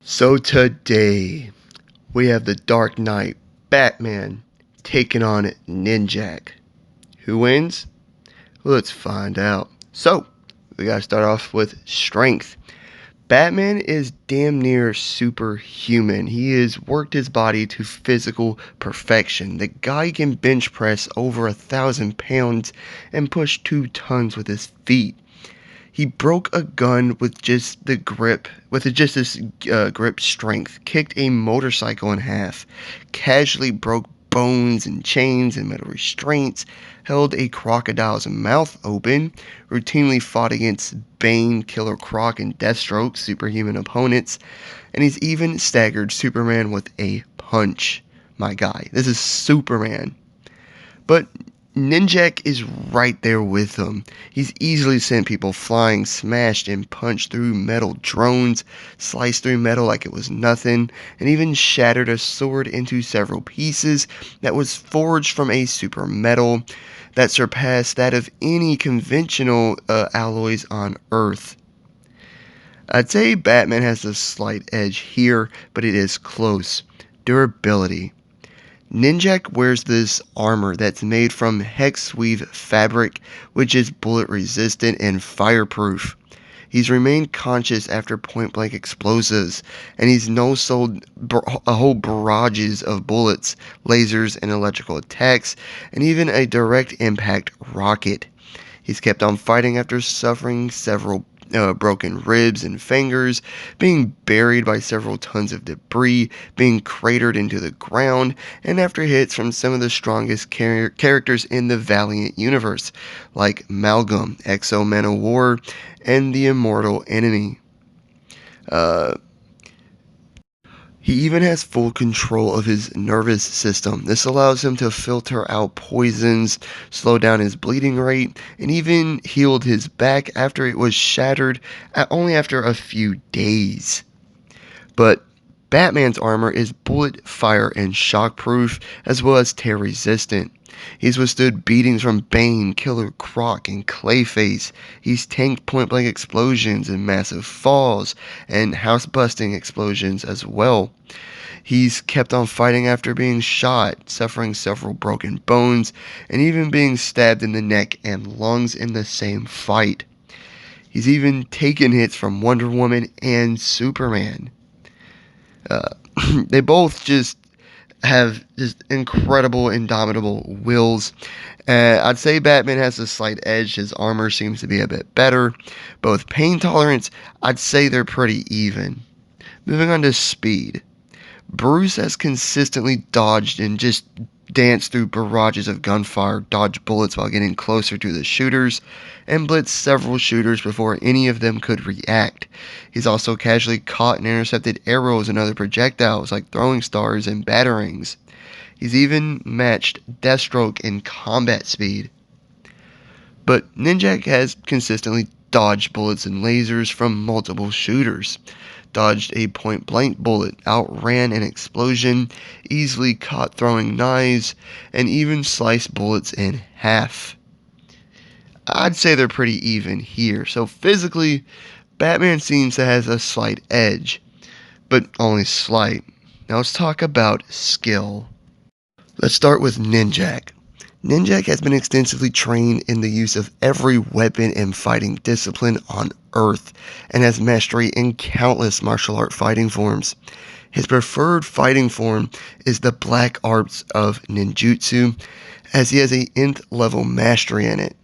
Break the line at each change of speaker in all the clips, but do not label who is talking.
So today we have the Dark Knight Batman taking on Ninjak. Who wins? Let's find out. So we gotta start off with strength. Batman is damn near superhuman. He has worked his body to physical perfection. The guy can bench press over 1,000 pounds and push 2 tons with his feet. He broke a gun with just the grip, with just this grip strength, kicked a motorcycle in half, casually broke bones and chains and metal restraints, held a crocodile's mouth open, routinely fought against Bane, Killer Croc, and Deathstroke, superhuman opponents, and he's even staggered Superman with a punch. My guy, this is Superman. But Ninjak is right there with him. He's easily sent people flying, smashed, and punched through metal drones, sliced through metal like it was nothing, and even shattered a sword into several pieces that was forged from a super metal that surpassed that of any conventional alloys on Earth. I'd say Batman has a slight edge here, but it is close. Durability. Ninjak wears this armor that's made from hex weave fabric, which is bullet resistant and fireproof. He's remained conscious after point blank explosives, and he's no-sold a whole barrages of bullets, lasers, and electrical attacks, and even a direct impact rocket. He's kept on fighting after suffering several broken ribs and fingers, being buried by several tons of debris, being cratered into the ground, and after hits from some of the strongest characters in the Valiant Universe, like Malcolm, Exo-Man of War, and the Immortal Enemy. Uh, he even has full control of his nervous system. This allows him to filter out poisons, slow down his bleeding rate, and even healed his back after it was shattered only after a few days. But Batman's armor is bullet, fire, and shockproof, as well as tear resistant. He's withstood beatings from Bane, Killer Croc, and Clayface. He's tanked point blank explosions and massive falls, and house busting explosions as well. He's kept on fighting after being shot, suffering several broken bones, and even being stabbed in the neck and lungs in the same fight. He's even taken hits from Wonder Woman and Superman. Uh, they both just have just incredible, indomitable wills. I'd say Batman has a slight edge. His armor seems to be a bit better. Both pain tolerance, I'd say they're pretty even. Moving on to speed. Bruce has consistently dodged and just danced through barrages of gunfire, dodged bullets while getting closer to the shooters, and blitzed several shooters before any of them could react. He's also casually caught and intercepted arrows and other projectiles like throwing stars and batarangs. He's even matched Deathstroke in combat speed. But Ninjak has consistently dodged bullets and lasers from multiple shooters, dodged a point blank bullet, outran an explosion, easily caught throwing knives, and even sliced bullets in half. I'd say they're pretty even here. So physically, Batman seems to have a slight edge, but only slight. Now let's talk about skill. Let's start with Ninjak. Ninjak has been extensively trained in the use of every weapon and fighting discipline on Earth, and has mastery in countless martial art fighting forms. His preferred fighting form is the black arts of ninjutsu, as he has a nth level mastery in it.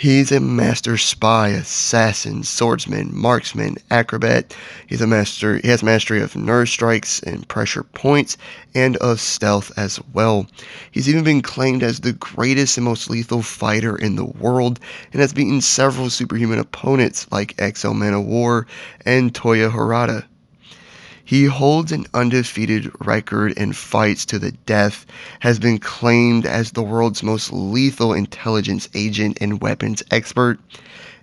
He's a master spy, assassin, swordsman, marksman, acrobat. He has mastery of nerve strikes and pressure points, and of stealth as well. He's even been claimed as the greatest and most lethal fighter in the world, and has beaten several superhuman opponents like Exo-Man of War and Toya Harada. He holds an undefeated record in fights to the death, has been claimed as the world's most lethal intelligence agent and weapons expert,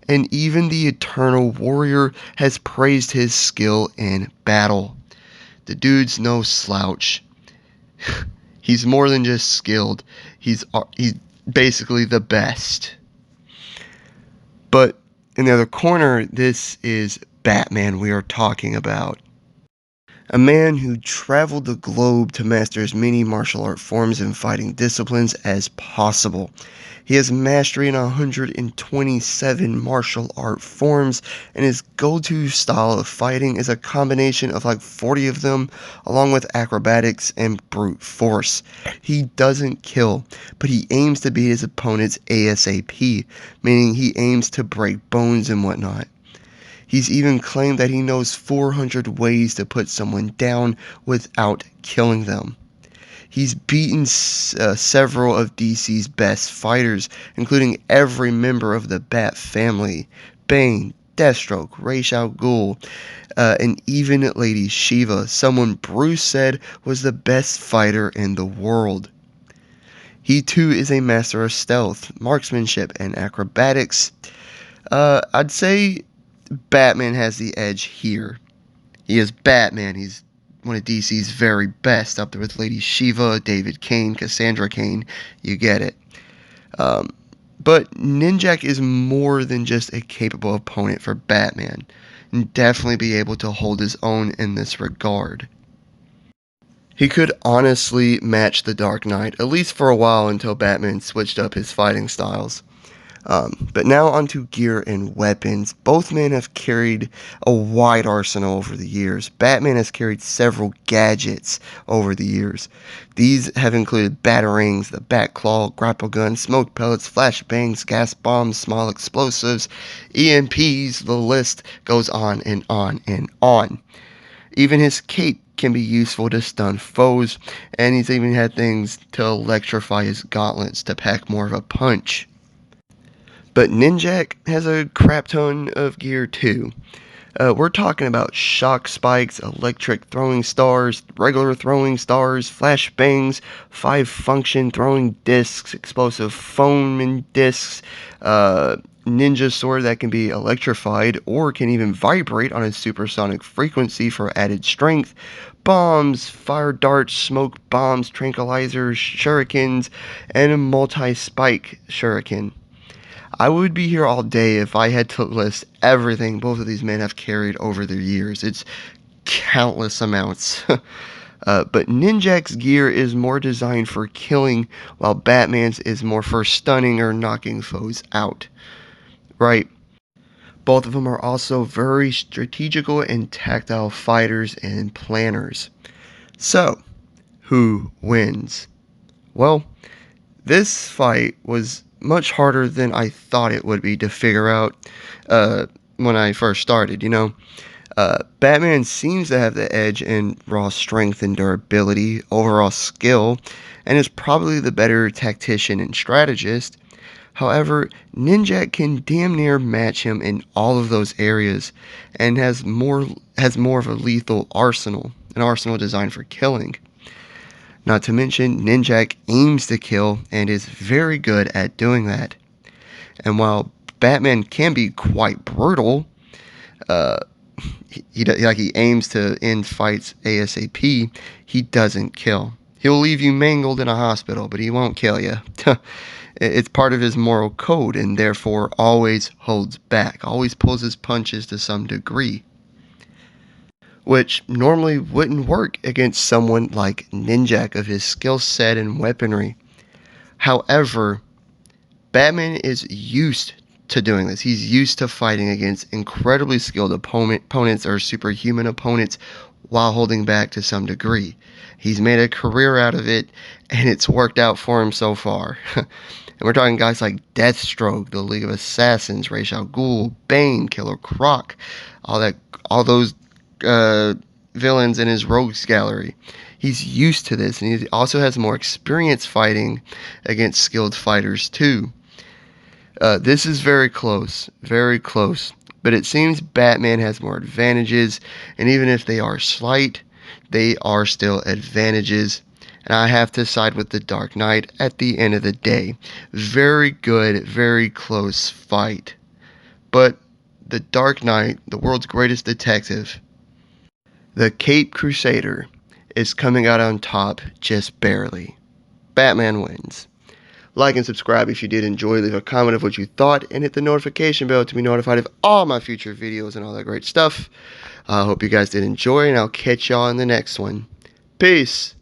and even the Eternal Warrior has praised his skill in battle. The dude's no slouch. He's more than just skilled. He's basically the best. But in the other corner, this is Batman we are talking about. A man who traveled the globe to master as many martial art forms and fighting disciplines as possible. He has mastery in 127 martial art forms, and his go-to style of fighting is a combination of like 40 of them, along with acrobatics and brute force. He doesn't kill, but he aims to beat his opponents ASAP, meaning he aims to break bones and whatnot. He's even claimed that he knows 400 ways to put someone down without killing them. He's beaten several of DC's best fighters, including every member of the Bat family: Bane, Deathstroke, Ra's al Ghul, and even Lady Shiva, someone Bruce said was the best fighter in the world. He too is a master of stealth, marksmanship, and acrobatics. I'd say Batman has the edge here. He is Batman. He's one of DC's very best, up there with Lady Shiva, David Kane, Cassandra Cain. You get it. But Ninjak is more than just a capable opponent for Batman, and definitely be able to hold his own in this regard. He could honestly match the Dark Knight, at least for a while until Batman switched up his fighting styles. But now onto gear and weapons. Both men have carried a wide arsenal over the years. Batman has carried several gadgets over the years. These have included batarangs, the Batclaw, grapple gun, smoke pellets, flashbangs, gas bombs, small explosives, EMPs. The list goes on and on and on. Even his cape can be useful to stun foes, and he's even had things to electrify his gauntlets to pack more of a punch. But Ninjak has a crap ton of gear too. We're talking about shock spikes, electric throwing stars, regular throwing stars, flashbangs, 5-function throwing discs, explosive foam and discs, ninja sword that can be electrified or can even vibrate on a supersonic frequency for added strength, bombs, fire darts, smoke bombs, tranquilizers, shurikens, and a multi-spike shuriken. I would be here all day if I had to list everything both of these men have carried over their years. It's countless amounts. But Ninjak's gear is more designed for killing, while Batman's is more for stunning or knocking foes out. Right? Both of them are also very strategical and tactile fighters and planners. So, who wins? Well, this fight was much harder than I thought it would be to figure out when I first started. Batman seems to have the edge in raw strength and durability, overall skill, and is probably the better tactician and strategist. However, Ninjak can damn near match him in all of those areas, and has more of a lethal arsenal, an arsenal designed for killing. Not to mention, Ninjak aims to kill and is very good at doing that. And while Batman can be quite brutal, uh, he aims to end fights ASAP, he doesn't kill. He'll leave you mangled in a hospital, but he won't kill you. It's part of his moral code, and therefore always holds back, always pulls his punches to some degree, which normally wouldn't work against someone like Ninjak of his skill set and weaponry. However, Batman is used to doing this. He's used to fighting against incredibly skilled opponents or superhuman opponents while holding back to some degree. He's made a career out of it, and it's worked out for him so far. And we're talking guys like Deathstroke, the League of Assassins, Ra's al Ghul, Bane, Killer Croc, all those villains in his rogues gallery. He's used to this, and he also has more experience fighting against skilled fighters too. This is very close, but it seems Batman has more advantages, and even if they are slight, they are still advantages. And I have to side with the Dark Knight at the end of the day. Very good, very close fight. But the Dark Knight, the world's greatest detective, the Cape Crusader, is coming out on top just barely. Batman wins. Like and subscribe if you did enjoy. Leave a comment of what you thought, and hit the notification bell to be notified of all my future videos and all that great stuff. I hope you guys did enjoy, and I'll catch y'all in the next one. Peace.